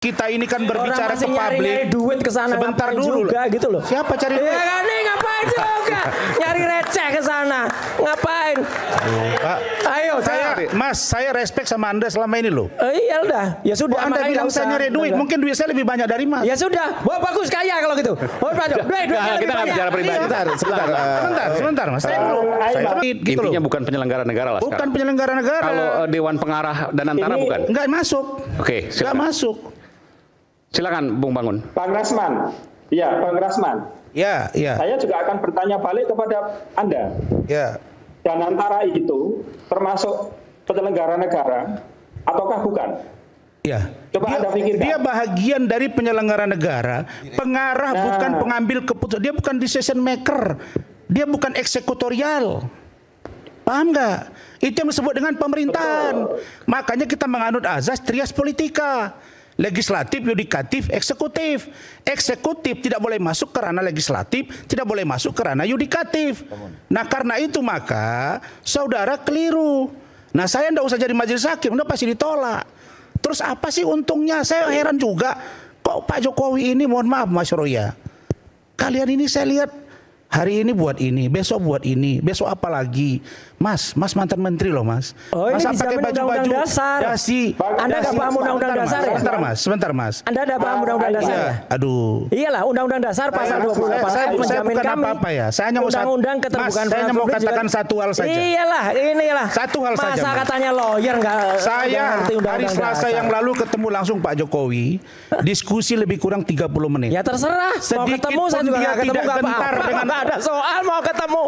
Kita ini kan berbicara ke publik. Nyari duit ke sana sebentar dulu juga gitu loh. Siapa cari duit? Ya kan, ngapain juga? Nyari receh ke sana. Ngapain? Pak, ayo saya respect sama Anda selama ini loh. Iya udah. Ya sudah. Anda bilang saya nyari duit, mungkin duit saya lebih banyak dari Mas. Ya sudah. Wah, bagus kaya kalau gitu. Duit kita nggak bicara pribadi. Sebentar Mas. Saya dulu. Intinya bukan penyelenggara negara lah. Bukan penyelenggara negara. Kalau Dewan Pengarah dan Antara bukan? Enggak masuk. Oke, enggak masuk. Silakan Bung Bangun. Bang Rasman. Ya, Bang Rasman. Ya. Saya juga akan bertanya balik kepada Anda. Ya. Dan Antara itu termasuk penyelenggara negara ataukah bukan? Ya. Coba Anda pikirkan. Dia bagian dari penyelenggara negara, pengarah bukan pengambil keputusan. Dia bukan decision maker. Dia bukan eksekutorial. Paham nggak? Itu yang disebut dengan pemerintahan. Makanya kita menganut azas trias politika. Legislatif, yudikatif, eksekutif. Eksekutif tidak boleh masuk ke ranah legislatif, tidak boleh masuk ke ranah yudikatif. Nah karena itu maka saudara keliru. Nah saya tidak usah jadi majelis hakim, udah pasti ditolak. Terus apa sih untungnya? Saya heran juga. Kok Pak Jokowi ini, mohon maaf Mas Roya, kalian ini saya lihat hari ini buat ini, besok buat ini, besok apa lagi? Mas mantan menteri loh Mas. Oh, masa ini pakai baju-baju dasi? Anda nggak paham undang-undang dasar ya? Sebentar Mas. Anda ada paham undang-undang dasar ya? Aduh. Iyalah, undang-undang dasar pasal 28 saya bukan apa-apa ya. Saya hanya mau saya mau katakan satu hal saja. Iyalah, inilah. Satu hal saja. Masa katanya lawyer nggak? Saya hari Selasa yang lalu ketemu langsung Pak Jokowi, diskusi lebih kurang 30 menit. Ya terserah. Mau ketemu saya juga nggak ketemu, nggak apa-apa. Nggak ada soal mau ketemu.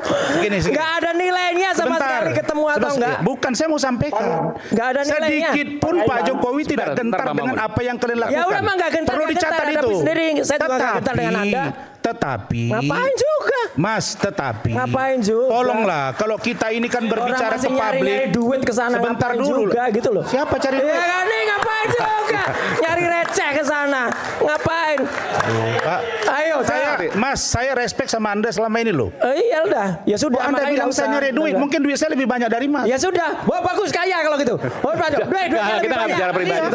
Nggak ada nilainya sama sekali ketemu atau enggak. Bukan, saya mau sampaikan. Nggak ada nilainya. Sedikit pun Pak Jokowi tidak gentar dengan apa yang kalian lakukan. Ya udah mah nggak gentar. Perlu dicatat itu. Sendiri. Saya juga nggak gentar dengan Anda. Tetapi ngapain juga? Mas, ngapain juga? Tolonglah, kalau kita ini kan berbicara ke publik. Nyari duit ke sana. Sebentar dulu juga gitu loh. Siapa cari duit? Ya kan, ngapain juga? Nyari receh ke sana. Ngapain? Pak, ayo saya respect sama Anda selama ini loh. Iya udah. Ya sudah. Anda bilang saya nyari duit, mungkin duit saya lebih banyak dari Mas. Ya sudah. Wah, bagus kaya kalau gitu. Duit kita nggak bicara pribadi.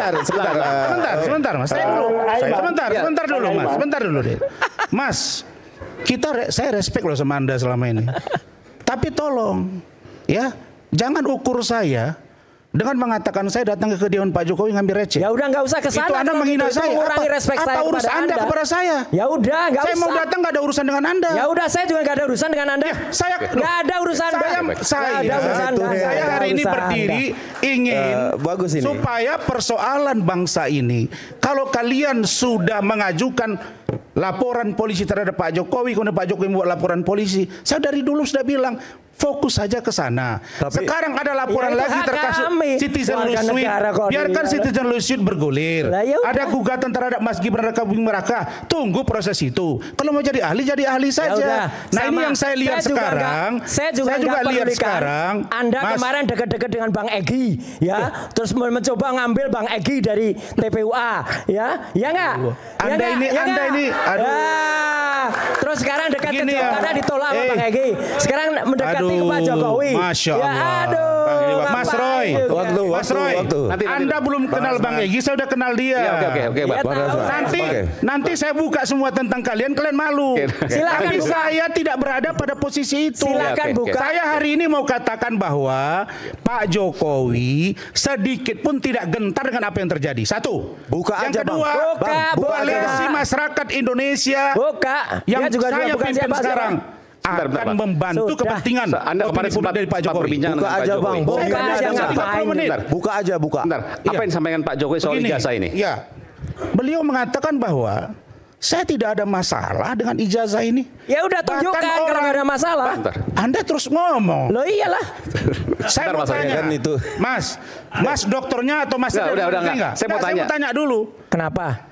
Sebentar Mas. Saya dulu. Sebentar dulu deh. Mas, saya respect loh sama Anda selama ini. Tapi tolong, ya, jangan ukur saya dengan mengatakan saya datang ke kediaman Pak Jokowi ngambil receh. Ya udah nggak usah ke sana. Itu Anda menghina saya. Apa urusan Anda kepada saya? Ya udah, nggak usah. Saya mau datang nggak ada urusan dengan Anda. Ya udah, saya juga nggak ada urusan dengan Anda. Saya nggak ada urusan. Saya hari ini berdiri ingin supaya persoalan bangsa ini, kalau kalian sudah mengajukan laporan polisi terhadap Pak Jokowi, kemudian Pak Jokowi membuat laporan polisi, saya dari dulu sudah bilang fokus saja ke sana. Sekarang ada laporan lagi terkait Citizen Lawsuit. Biarkan Citizen Lawsuit bergulir. Ada gugatan terhadap Mas Gibran Raka Buming Raka. Tunggu proses itu. Kalau mau jadi ahli saja. Nah ini yang saya lihat sekarang. Saya juga lihat sekarang. Anda kemarin dekat-dekat dengan Bang Egy, ya. Terus mencoba ngambil Bang Egy dari TPUA, ya. Ya nggak? Anda ini. Terus sekarang dekat-dekat karena ditolak sama Bang Egy. Sekarang mendekati ke Pak Jokowi. Masya Allah. Ya aduh. Mas Roy. Mas Roy. Anda belum kenal Bang Egy, saya udah kenal dia. Oke. Nanti saya buka semua tentang kalian malu. Silakan Tapi saya tidak berada pada posisi itu. Silakan buka. Saya hari ini mau katakan bahwa Pak Jokowi sedikit pun tidak gentar dengan apa yang terjadi. Satu. Buka yang aja, kedua, koalisi masyarakat Indonesia yang saya pimpin sekarang akan membantu kepentingan dari Pak Jokowi. Buka aja Bang. Buka aja. Apa yang disampaikan Pak Jokowi soal ijazah ini? Ya, beliau mengatakan bahwa saya tidak ada masalah dengan ijazah ini. Ya udah tunjukkan kalau nggak ada masalah. Anda terus ngomong. Loh iyalah. Saya mau tanya, Mas dokternya atau Mas? Udah. Saya mau tanya dulu. Kenapa?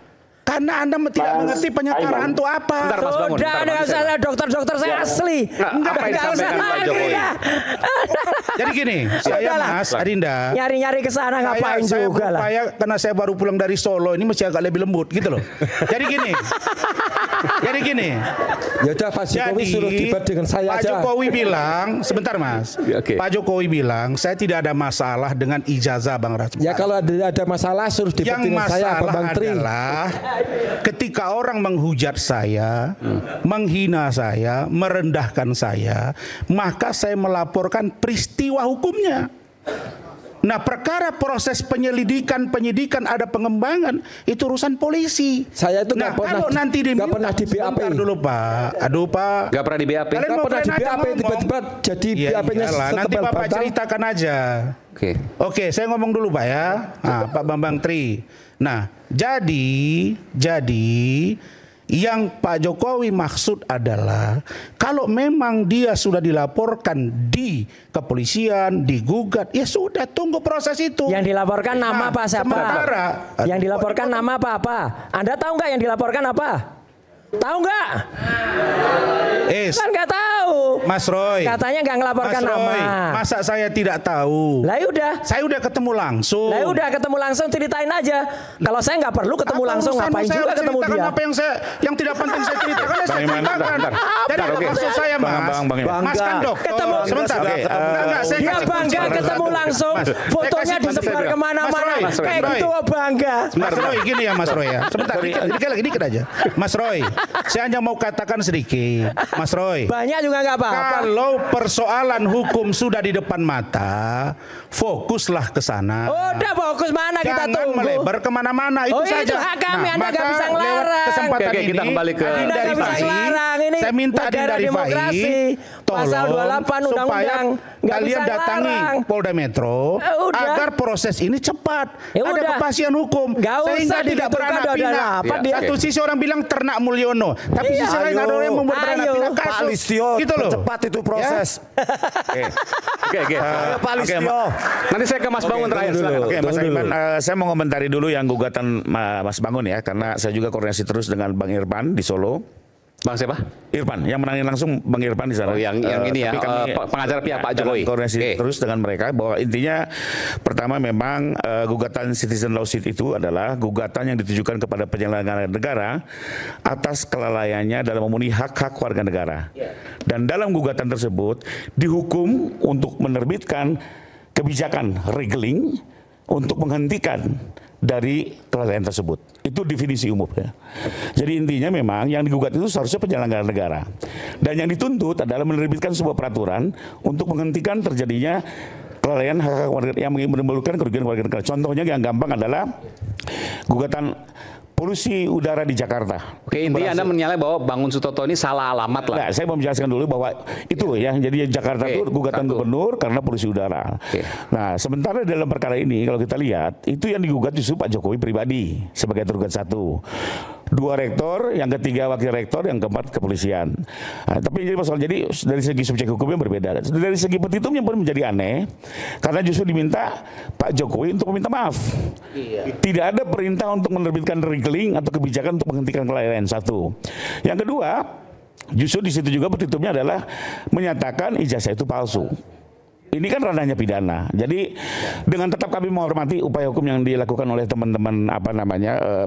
Karena Anda tidak mengerti penyetaraan itu apa. Sudah, ada dokter-dokter saya asli. Enggak usah lagi. Jadi gini, saya Mas Adinda nyari-nyari ke sana ngapain juga lah. Karena saya baru pulang dari Solo, ini mesti agak lebih lembut gitu loh. Jadi gini, Jadi gini. Ya udah Pak Jokowi suruh debat dengan saya Pak aja. Jokowi bilang, sebentar Mas. Oke. Pak Jokowi bilang, saya tidak ada masalah dengan ijazah Bang Rasman. Ya kalau ada masalah suruh debat dengan saya Bang Tri. Adalah ketika orang menghujat saya, menghina saya, merendahkan saya, maka saya melaporkan peristiwa hukumnya. Nah, perkara proses penyidikan ada pengembangan itu urusan polisi. Saya itu nah, kalau nanti nggak pernah di BAP. Bentar dulu Pak. Aduh Pak. Nggak pernah di BAP. Nggak pernah di BAP tiba-tiba jadi BAP-nya nanti Bapak ceritakan aja. Oke, saya ngomong dulu Pak ya. Nah, Pak Bambang Tri. Nah, jadi yang Pak Jokowi maksud adalah kalau memang dia sudah dilaporkan di kepolisian, digugat, ya sudah tunggu proses itu. Yang dilaporkan nama Pak siapa? Yang dilaporkan nama apa? Anda tahu nggak yang dilaporkan apa? Tahu nggak? Kan nggak tahu. Mas Roy. Katanya nggak ngelaporkan Mas Roy, nama. masa saya tidak tahu? Lah udah. Saya udah ketemu langsung. Lah udah ketemu langsung ceritain aja. Kalau saya nggak perlu ketemu langsung, ngapain juga ketemu dia? Apa yang tidak penting saya ceritakan, saya ceritakan. Jadi maksud saya Mas, Mas Kandok. Ketemu sebentar. Dia bangga ketemu langsung. Fotonya disebar kemana-mana. Kayak gitu bangga. Mas Roy gini ya Mas Roy ya. Sebentar, dikit aja. Mas Roy, saya hanya mau katakan sedikit. Mas Roy. Banyak juga nggak apa-apa. Kalau persoalan hukum sudah di depan mata, fokuslah ke sana. Udah fokus mana kita tunggu. Jangan melebar kemana-mana, itu saja. Itu hak kami, Anda nggak bisa ngelarang. Kesempatan Oke, ini, kita kembali ke Adin dari FAI. Saya minta Adin dari FAI, Pasal 28 undang-undang. Kalian datangi Polda Metro agar proses ini cepat. Ada kepastian hukum. Sehingga tidak beranak pinak. Satu sisi orang bilang ternak Mulyono, tapi sisi lain ada orang yang membuat beranak pinak kasus. Pak Listio, gitu loh. cepat itu proses. Oke. Pak Listio. Nanti saya ke Mas Bangun terakhir. Oke, Mas Iman, saya mau komentari dulu yang gugatan Mas Bangun ya, karena saya juga koordinasi terus dengan Bang Irfan di Solo. Bang siapa? Irfan, yang menangani langsung Bang Irfan di sana. Oh, yang ini ya, pengacara pihak Pak Jokowi. Koordinasi terus dengan mereka bahwa intinya pertama memang gugatan citizen lawsuit itu adalah gugatan yang ditujukan kepada penyelenggara negara atas kelalaiannya dalam memenuhi hak-hak warga negara. Dan dalam gugatan tersebut dihukum untuk menerbitkan kebijakan regeling untuk menghentikan dari kelalaian tersebut. Itu definisi umumnya. Jadi intinya memang yang digugat itu seharusnya penyelenggara negara. Dan yang dituntut adalah menerbitkan sebuah peraturan untuk menghentikan terjadinya kelalaian hak warga yang menimbulkan kerugian warga negara. Contohnya yang gampang adalah gugatan polusi udara di Jakarta. Oke, intinya Anda menyalahkan bahwa Bangun Sutoto ini salah alamat lah. Nah, saya mau menjelaskan dulu bahwa itu ya, jadi Jakarta itu gugatan gubernur karena polusi udara. Nah, sementara dalam perkara ini kalau kita lihat, itu yang digugat justru Pak Jokowi pribadi sebagai tergugat satu. 2 rektor, yang ketiga wakil rektor, yang keempat kepolisian. Nah, tapi jadi masalah, jadi dari segi subjek hukumnya berbeda. Dari segi petitumnya pun menjadi aneh, karena justru diminta Pak Jokowi untuk meminta maaf. Tidak ada perintah untuk menerbitkan regeling atau kebijakan untuk menghentikan kelalaian. Satu. Yang kedua, justru di situ juga petitumnya adalah menyatakan ijazah itu palsu. Ini kan ranahnya pidana. Jadi dengan tetap kami menghormati upaya hukum yang dilakukan oleh teman-teman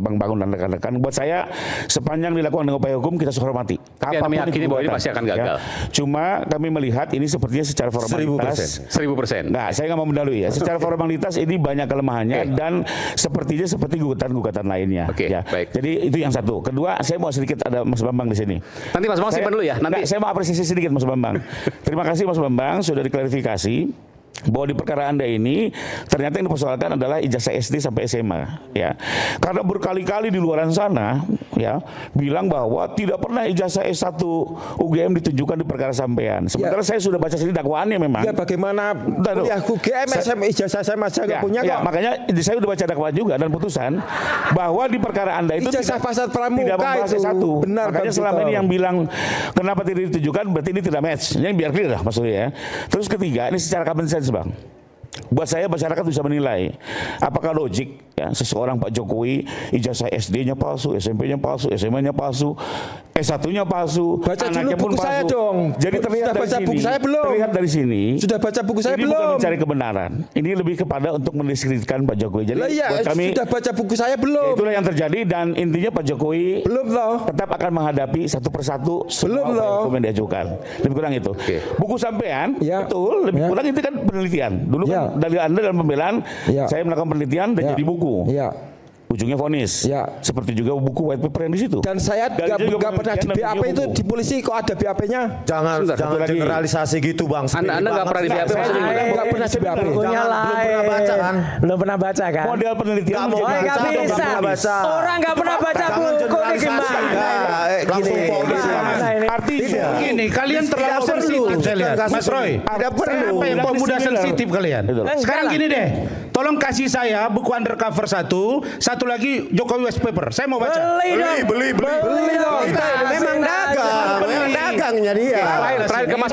Bang Bangun dan rekan-rekan. Buat saya sepanjang dilakukan dengan upaya hukum kita hormati. Tapi kami yakini bahwa ini pasti akan gagal. Ya. Cuma kami melihat ini sepertinya secara formalitas 1000%. Nah, saya nggak mau mendalui ya. Secara formalitas ini banyak kelemahannya dan sepertinya seperti gugatan-gugatan lainnya. Ya. Baik. Jadi itu yang satu. Kedua, saya mau sedikit ada Mas Bambang di sini. Nanti Mas Bambang simpan dulu ya. Nanti saya mau apresiasi sedikit Mas Bambang. Terima kasih Mas Bambang sudah diklarifikasi bahwa di perkara Anda ini ternyata yang dipersoalkan adalah ijazah SD sampai SMA ya. Karena berkali-kali di luaran sana ya bilang bahwa tidak pernah ijazah S1 UGM ditunjukkan di perkara sampean. Sementara saya sudah baca sini dakwaannya memang. Ya bagaimana kuliah UGM ijazah saya masih nggak punya kok. Makanya saya sudah baca dakwaan juga dan putusan bahwa di perkara Anda itu ijazah pasar pramuka tidak membahas S1. Benar, makanya selama ini yang bilang kenapa tidak ditunjukkan berarti ini tidak match. Ini biar clear lah maksudnya ya. Terus ketiga, ini secara common sense Bang. Buat saya masyarakat bisa menilai apakah logik ya, seseorang Pak Jokowi ijazah SD-nya palsu, SMP-nya palsu, SMA-nya palsu, S1-nya palsu, baca anaknya dulu pun buku palsu. saya dong. Jadi terlihat Sudah dari baca sini, buku saya belum? terlihat dari sini. Sudah baca buku saya ini belum? bukan mencari kebenaran. Ini lebih kepada untuk mendiskreditkan Pak Jokowi. Jadi Lah iya, buat kami sudah baca buku saya belum? itulah yang terjadi dan intinya Pak Jokowi Belum loh. tetap akan menghadapi satu persatu Belum loh. hukum yang diajukan. Lebih kurang itu. Buku sampean Ya. betul lebih Ya. kurang itu kan penelitian. Dulu Ya. kan dari Anda dalam pembelaan Ya. saya melakukan penelitian dan Ya. jadi buku. Ya. Ujungnya vonis. Ya. Seperti juga buku white paper yang di situ. Dan saya Dan nggak juga pernah di penelitian dan BAP juga itu buku. di polisi kok ada BAP-nya. Jangan lagi. generalisasi gitu Bang. Anda nggak pernah di BAP maksudnya? Nggak pernah di BAP. Bukunya Belum lain. pernah baca kan? Belum pernah baca kan? Model penelitian Nggak mau Oh, menjadi- nggak baca, bisa. nggak pernah baca. Orang nggak pernah baca Jangan buku ini generalisasi. gimana? Langsung Gini. vonis. Gimana ini? Artinya Gini, kalian terlalu perlu. sensitif saya lihat. Bukan Mas Roy, tidak perlu. Apa yang Bilang pemuda di sini lah. sensitif kalian? Betul. Sekarang Enggak gini deh, tolong kasih saya buku undercover satu lagi Jokowi West Paper. Saya mau baca. Beli dong. Beli dong. Kita memang dagang, memang dagangnya dia. Terakhir ke Mas